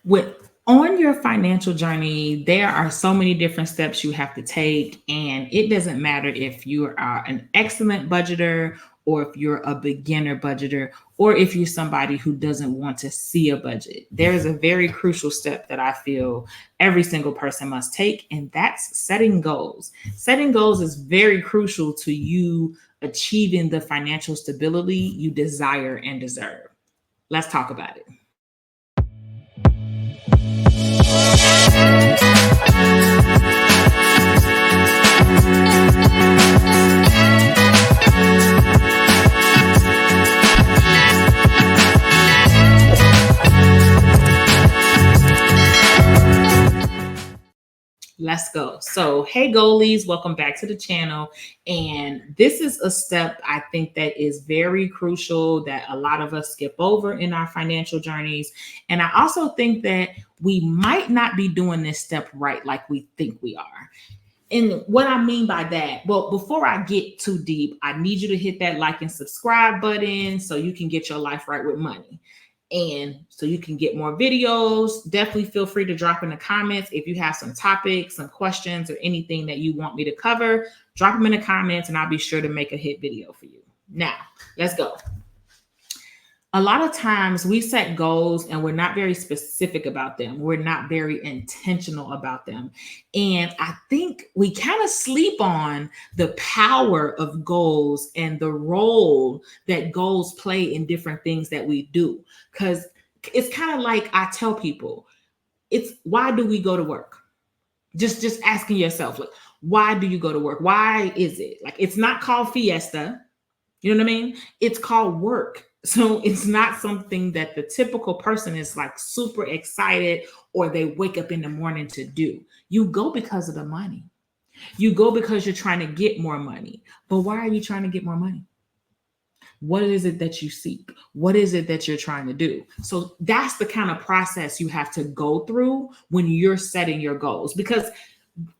On your financial journey, there are so many different steps you have to take, and it doesn't matter if you are an excellent budgeter or if you're a beginner budgeter or if you're somebody who doesn't want to see a budget. There is a very crucial step that I feel every single person must take, and that's setting goals. Setting goals is very crucial to you achieving the financial stability you desire and deserve. Let's talk about it. Let's go. So, hey, goalies, welcome back to the channel. And this is a step I think that is very crucial that a lot of us skip over in our financial journeys. And I also think that we might not be doing this step right like we think we are. And what I mean by that, well, before I get too deep, I need you to hit that like and subscribe button so you can get your life right with money. And so you can get more videos. Definitely feel free to drop in the comments if you have some topics, some questions, or anything that you want me to cover. Drop them in the comments and I'll be sure to make a hit video for you. Now, let's go. A lot of times we set goals and we're not very specific about them. We're not very intentional about them. And I think we kind of sleep on the power of goals and the role that goals play in different things that we do. Because it's kind of like I tell people, it's why do we go to work? Just asking yourself, like, why do you go to work? Why is it? Like, it's not called fiesta. You know what I mean? It's called work. So it's not something that the typical person is like super excited or they wake up in the morning to do. You go because of the money. You go because you're trying to get more money. But why are you trying to get more money? What is it that you seek? What is it that you're trying to do? So that's the kind of process you have to go through when you're setting your goals, because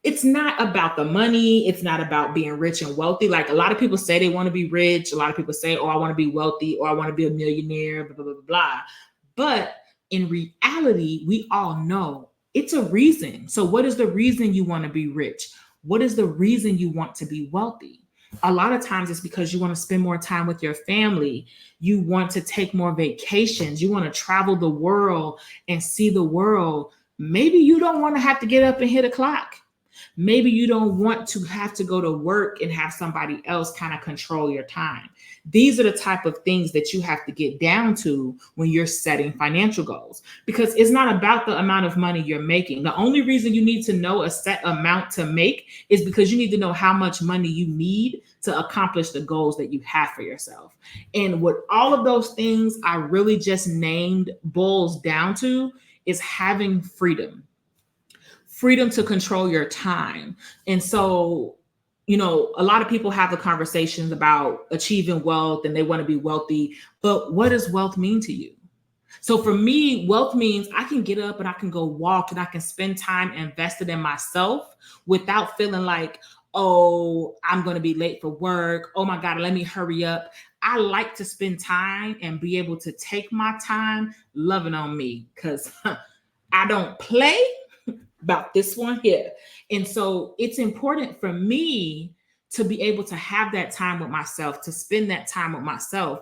it's not about the money. It's not about being rich and wealthy. Like a lot of people say they want to be rich. A lot of people say, oh, I want to be wealthy or I want to be a millionaire, blah, blah, blah, blah. But in reality, we all know it's a reason. So what is the reason you want to be rich? What is the reason you want to be wealthy? A lot of times it's because you want to spend more time with your family. You want to take more vacations. You want to travel the world and see the world. Maybe you don't want to have to get up and hit a clock. Maybe you don't want to have to go to work and have somebody else kind of control your time. These are the type of things that you have to get down to when you're setting financial goals, because it's not about the amount of money you're making. The only reason you need to know a set amount to make is because you need to know how much money you need to accomplish the goals that you have for yourself. And what all of those things I really just named boils down to is having freedom to control your time. And so, a lot of people have the conversations about achieving wealth and they want to be wealthy, but what does wealth mean to you? So for me, wealth means I can get up and I can go walk and I can spend time invested in myself without feeling like, oh, I'm going to be late for work. Oh my God, let me hurry up. I like to spend time and be able to take my time loving on me, because I don't play about this one here. And so it's important for me to be able to have that time with myself, to spend that time with myself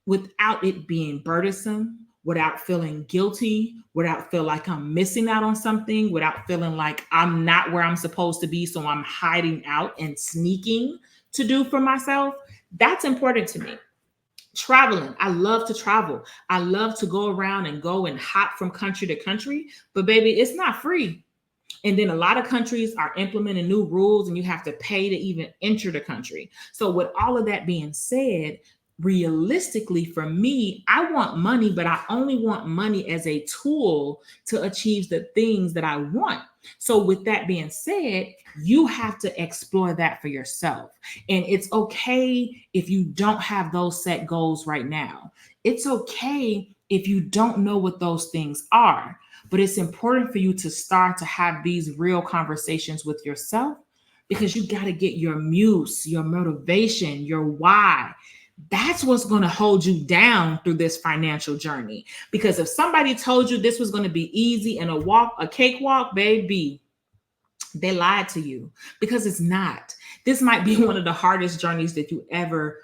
without it being burdensome, without feeling guilty, without feel like I'm missing out on something, without feeling like I'm not where I'm supposed to be, so I'm hiding out and sneaking to do for myself. That's important to me. Traveling. I love to travel. I love to go around and go and hop from country to country, but baby, it's not free. And then a lot of countries are implementing new rules and you have to pay to even enter the country. So with all of that being said, realistically for me, I want money, but I only want money as a tool to achieve the things that I want. So with that being said, you have to explore that for yourself. And it's okay if you don't have those set goals right now. It's okay if you don't know what those things are, but it's important for you to start to have these real conversations with yourself, because you got to get your muse, your motivation, your why. That's what's going to hold you down through this financial journey. Because if somebody told you this was going to be easy and a cakewalk, baby, they lied to you, because it's not. This might be one of the hardest journeys that you ever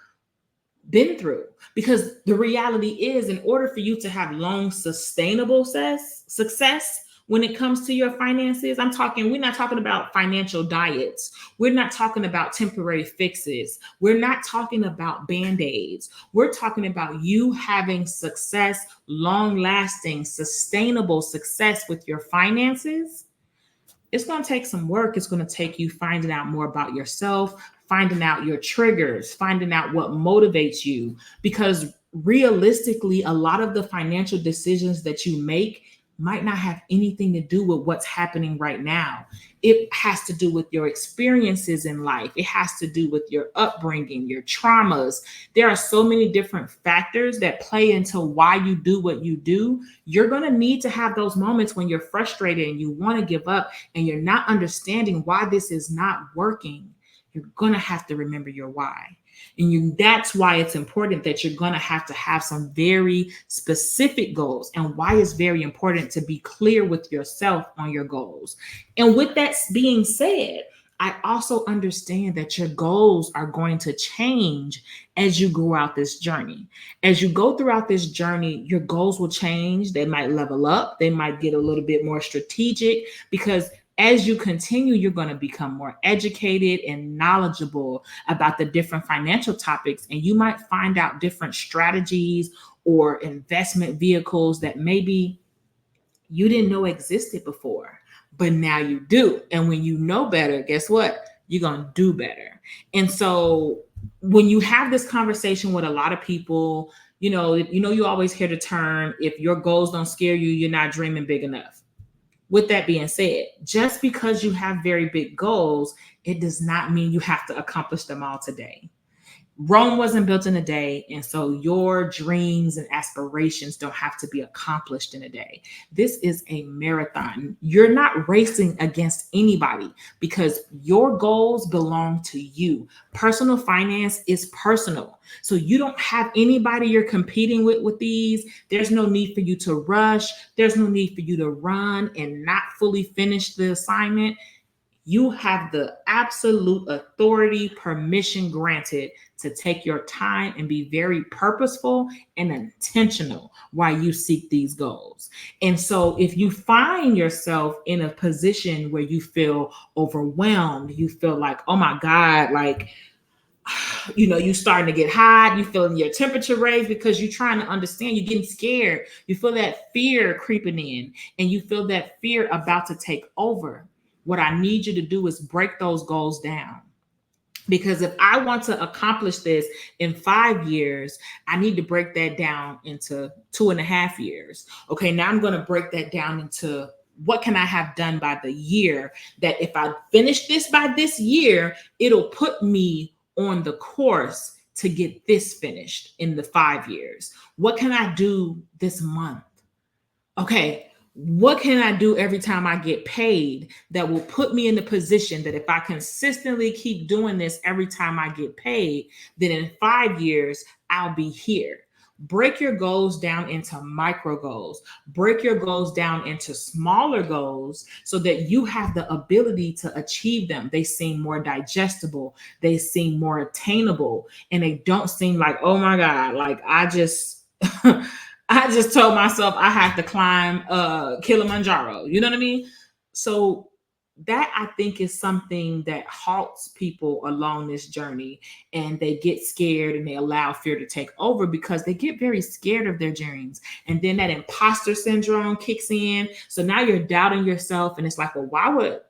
been through, because the reality is, in order for you to have long sustainable success when it comes to your finances, we're not talking about financial diets, we're not talking about temporary fixes, we're not talking about band-aids, we're talking about you having success, long lasting sustainable success with your finances. It's going to take some work. It's going to take you finding out more about yourself, finding out your triggers, finding out what motivates you. Because realistically, a lot of the financial decisions that you make might not have anything to do with what's happening right now. It has to do with your experiences in life. It has to do with your upbringing, your traumas. There are so many different factors that play into why you do what you do. You're going to need to have those moments when you're frustrated and you want to give up and you're not understanding why this is not working. You're going to have to remember your why. And that's why it's important that you're going to have some very specific goals, and why it's very important to be clear with yourself on your goals. And with that being said, I also understand that your goals are going to change as you go out this journey. As you go throughout this journey, your goals will change. They might level up, they might get a little bit more strategic, because as you continue, you're going to become more educated and knowledgeable about the different financial topics. And you might find out different strategies or investment vehicles that maybe you didn't know existed before, but now you do. And when you know better, guess what? You're going to do better. And so when you have this conversation with a lot of people, you always hear the term, if your goals don't scare you, you're not dreaming big enough. With that being said, just because you have very big goals, it does not mean you have to accomplish them all today. Rome wasn't built in a day, and so your dreams and aspirations don't have to be accomplished in a day. This is a marathon. You're not racing against anybody, because your goals belong to you. Personal finance is personal. So you don't have anybody you're competing with these. There's no need for you to rush. There's no need for you to run and not fully finish the assignment. You have the absolute authority, permission granted to take your time and be very purposeful and intentional while you seek these goals. And so if you find yourself in a position where you feel overwhelmed, you feel like, oh my God, like, you starting to get hot, you feeling your temperature raise because you're trying to understand, you're getting scared, you feel that fear creeping in, and you feel that fear about to take over. What I need you to do is break those goals down. Because if I want to accomplish this in 5 years, I need to break that down into 2.5 years. Okay, now I'm going to break that down into what can I have done by the year, that if I finish this by this year, it'll put me on the course to get this finished in the 5 years. What can I do this month? Okay, what can I do every time I get paid that will put me in the position that if I consistently keep doing this every time I get paid, then in 5 years, I'll be here. Break your goals down into micro goals. Break your goals down into smaller goals so that you have the ability to achieve them. They seem more digestible. They seem more attainable. And they don't seem like, oh my God, like I just told myself I have to climb Kilimanjaro. You know what I mean? So that, I think, is something that halts people along this journey, and they get scared and they allow fear to take over because they get very scared of their dreams. And then that imposter syndrome kicks in. So now you're doubting yourself, and it's like, well, why would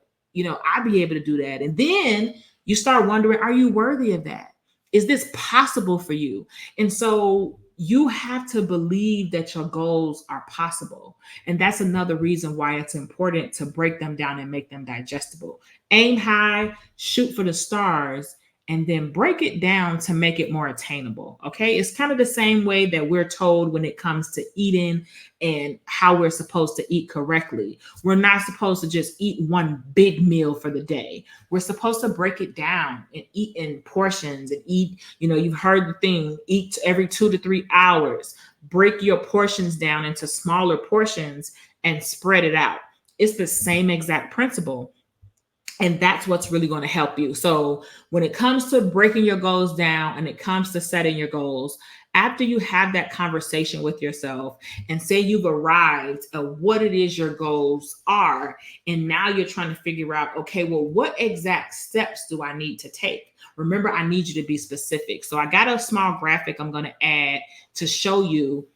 I be able to do that? And then you start wondering, are you worthy of that? Is this possible for you? And so you have to believe that your goals are possible. And that's another reason why it's important to break them down and make them digestible. Aim high, shoot for the stars, and then break it down to make it more attainable. Okay. It's kind of the same way that we're told when it comes to eating and how we're supposed to eat correctly. We're not supposed to just eat one big meal for the day. We're supposed to break it down and eat in portions and eat, you've heard the thing, eat every 2 to 3 hours. Break your portions down into smaller portions and spread it out. It's the same exact principle. And that's what's really going to help you. So when it comes to breaking your goals down and it comes to setting your goals, after you have that conversation with yourself and say you've arrived at what it is your goals are, and now you're trying to figure out, okay, well, what exact steps do I need to take? Remember, I need you to be specific. So I got a small graphic I'm going to add to show you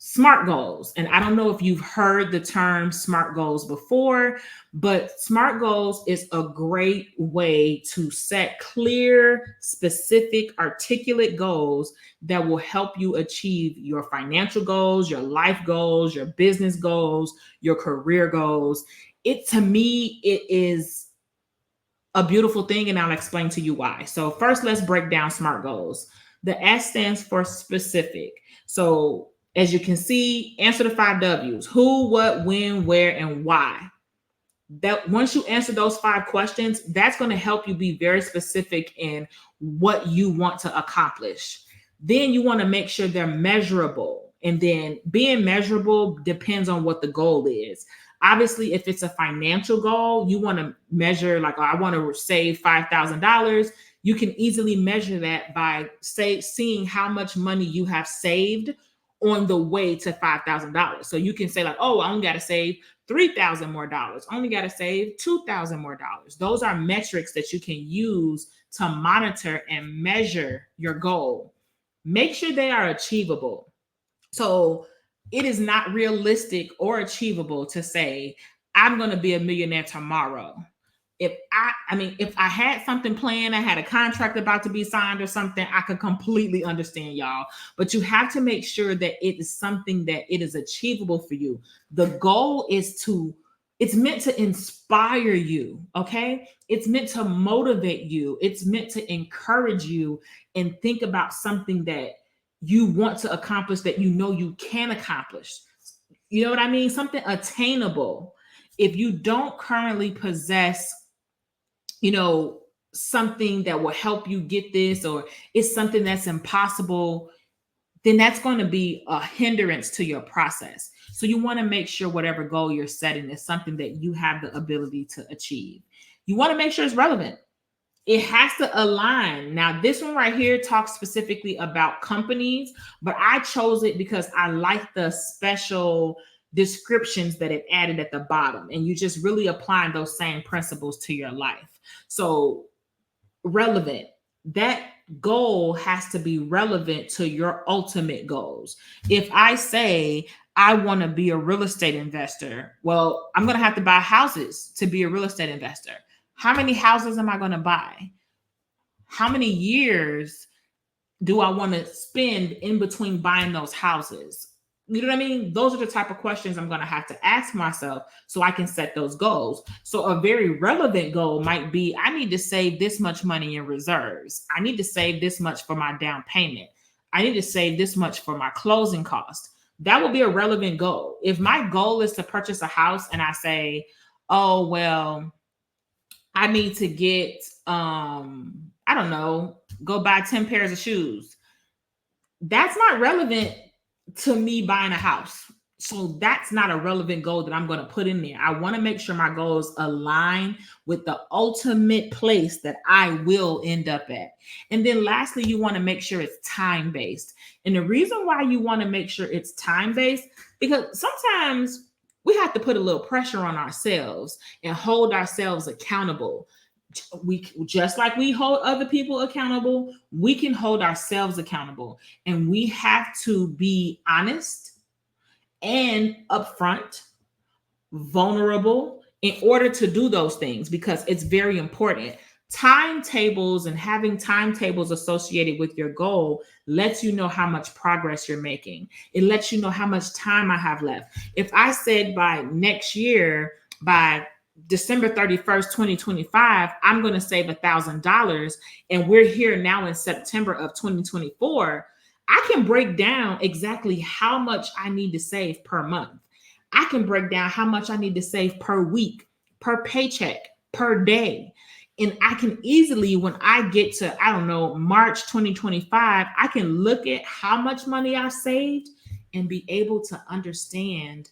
SMART goals. And I don't know if you've heard the term SMART goals before, but SMART goals is a great way to set clear, specific, articulate goals that will help you achieve your financial goals, your life goals, your business goals, your career goals. To me, it is a beautiful thing, and I'll explain to you why. So first, let's break down SMART goals. The S stands for specific. So as you can see, answer the 5 W's: who, what, when, where, and why. That once you answer those 5 questions, that's going to help you be very specific in what you want to accomplish. Then you want to make sure they're measurable. And then being measurable depends on what the goal is. Obviously, if it's a financial goal, you want to measure, like, I want to save $5,000. You can easily measure that by seeing how much money you have saved on the way to $5,000. So you can say, like, oh, I only got to save $3,000 more dollars. Only got to save $2,000 more dollars. Those are metrics that you can use to monitor and measure your goal. Make sure they are achievable. So it is not realistic or achievable to say, I'm going to be a millionaire tomorrow. If I had something planned, I had a contract about to be signed or something, I could completely understand, y'all. But you have to make sure that it is something that it is achievable for you. The goal is it's meant to inspire you, okay? It's meant to motivate you. It's meant to encourage you and think about something that you want to accomplish, that you know you can accomplish. You know what I mean? Something attainable. If you don't currently possess something that will help you get this, or it's something that's impossible, then that's going to be a hindrance to your process. So you want to make sure whatever goal you're setting is something that you have the ability to achieve. You want to make sure it's relevant. It has to align. Now, this one right here talks specifically about companies, but I chose it because I like the special descriptions that it added at the bottom, and you just really applying those same principles to your life. So relevant, that goal has to be relevant to your ultimate goals. If I say I want to be a real estate investor, well, I'm going to have to buy houses to be a real estate investor. How many houses am I going to buy? How many years do I want to spend in between buying those houses? You know what I mean? Those are the type of questions I'm going to have to ask myself so I can set those goals. So a very relevant goal might be, I need to save this much money in reserves. I need to save this much for my down payment. I need to save this much for my closing cost. That will be a relevant goal. If my goal is to purchase a house and I say, oh, well, I need to get, I don't know, go buy 10 pairs of shoes. That's not relevant to me buying a house. So that's not a relevant goal that I'm going to put in there. I want to make sure my goals align with the ultimate place that I will end up at. And then lastly, you want to make sure it's time-based. And the reason why you want to make sure it's time-based, because sometimes we have to put a little pressure on ourselves and hold ourselves accountable. We just like we hold other people accountable, we can hold ourselves accountable, and we have to be honest and upfront, vulnerable in order to do those things, because it's very important. Timetables and having timetables associated with your goal lets you know how much progress you're making. It lets you know how much time I have left. If I said by next year, by December 31st, 2025, I'm going to save $1,000. And we're here now in September of 2024. I can break down exactly how much I need to save per month. I can break down how much I need to save per week, per paycheck, per day. And I can easily, when I get to, I don't know, March 2025, I can look at how much money I've saved and be able to understand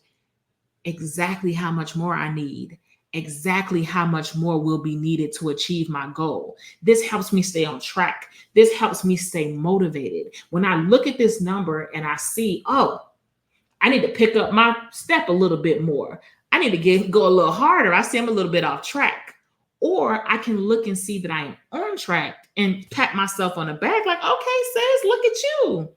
exactly how much more I need, exactly how much more will be needed to achieve my goal. This helps me stay on track. This helps me stay motivated. When I look at this number and I see, oh, I need to pick up my step a little bit more. I need to go a little harder. I see I'm a little bit off track. Or I can look and see that I am on track and pat myself on the back like, okay, sis, look at you.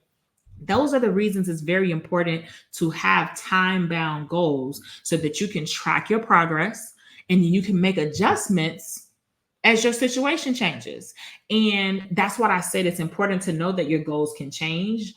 Those are the reasons it's very important to have time-bound goals so that you can track your progress and you can make adjustments as your situation changes. And that's what I said. It's important to know that your goals can change.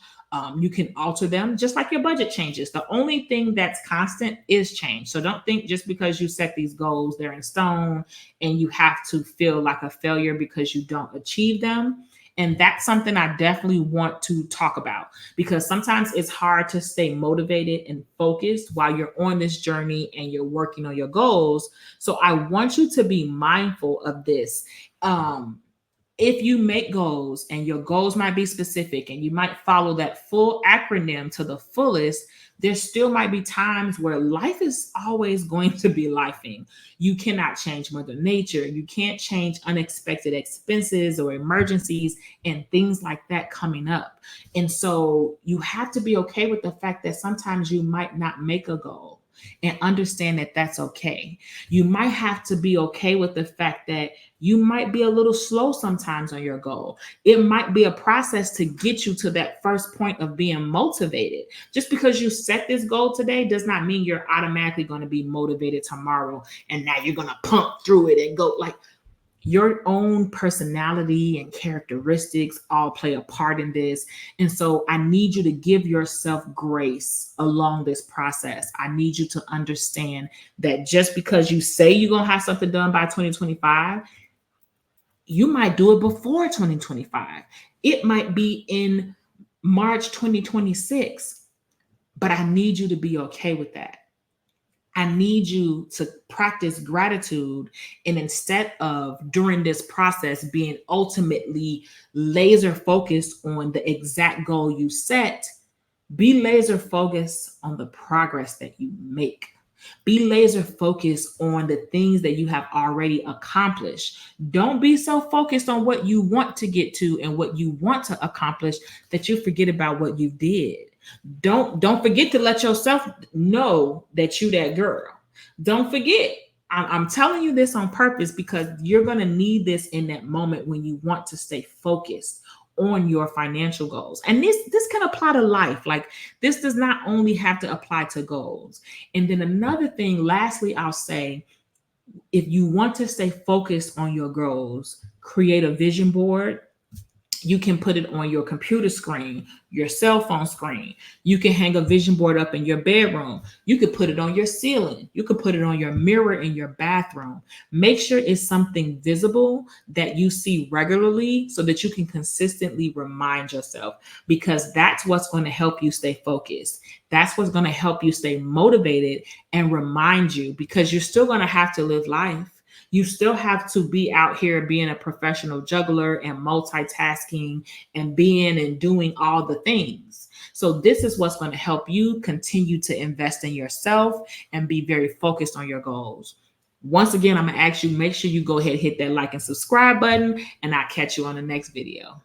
You can alter them just like your budget changes. The only thing that's constant is change. So don't think just because you set these goals, they're in stone and you have to feel like a failure because you don't achieve them. And that's something I definitely want to talk about because sometimes it's hard to stay motivated and focused while you're on this journey and you're working on your goals. So I want you to be mindful of this. If you make goals and your goals might be specific and you might follow that full acronym to the fullest, there still might be times where life is always going to be lifing. You cannot change Mother Nature. You can't change unexpected expenses or emergencies and things like that coming up. And so you have to be okay with the fact that sometimes you might not make a goal and understand that that's okay. You might have to be okay with the fact that you might be a little slow sometimes on your goal. It might be a process to get you to that first point of being motivated. Just because you set this goal today does not mean you're automatically going to be motivated tomorrow and now you're going to pump through it and go. Like, your own personality and characteristics all play a part in this. And so I need you to give yourself grace along this process. I need you to understand that just because you say you're going to have something done by 2025, you might do it before 2025. It might be in March 2026, but I need you to be okay with that. I need you to practice gratitude. And instead of during this process being ultimately laser focused on the exact goal you set, be laser focused on the progress that you make. Be laser focused on the things that you have already accomplished. Don't be so focused on what you want to get to and what you want to accomplish that you forget about what you did. Don't forget to let yourself know that you that girl. Don't forget. I'm telling you this on purpose because you're going to need this in that moment when you want to stay focused on your financial goals. And this can apply to life. Like, this does not only have to apply to goals. And then another thing, lastly, I'll say, if you want to stay focused on your goals, create a vision board. You can put it on your computer screen, your cell phone screen. You can hang a vision board up in your bedroom. You could put it on your ceiling. You could put it on your mirror in your bathroom. Make sure it's something visible that you see regularly so that you can consistently remind yourself, because that's what's going to help you stay focused. That's what's going to help you stay motivated and remind you, because you're still going to have to live life. You still have to be out here being a professional juggler and multitasking and being and doing all the things. So this is what's going to help you continue to invest in yourself and be very focused on your goals. Once again, I'm going to ask you, make sure you go ahead, hit that like and subscribe button, and I'll catch you on the next video.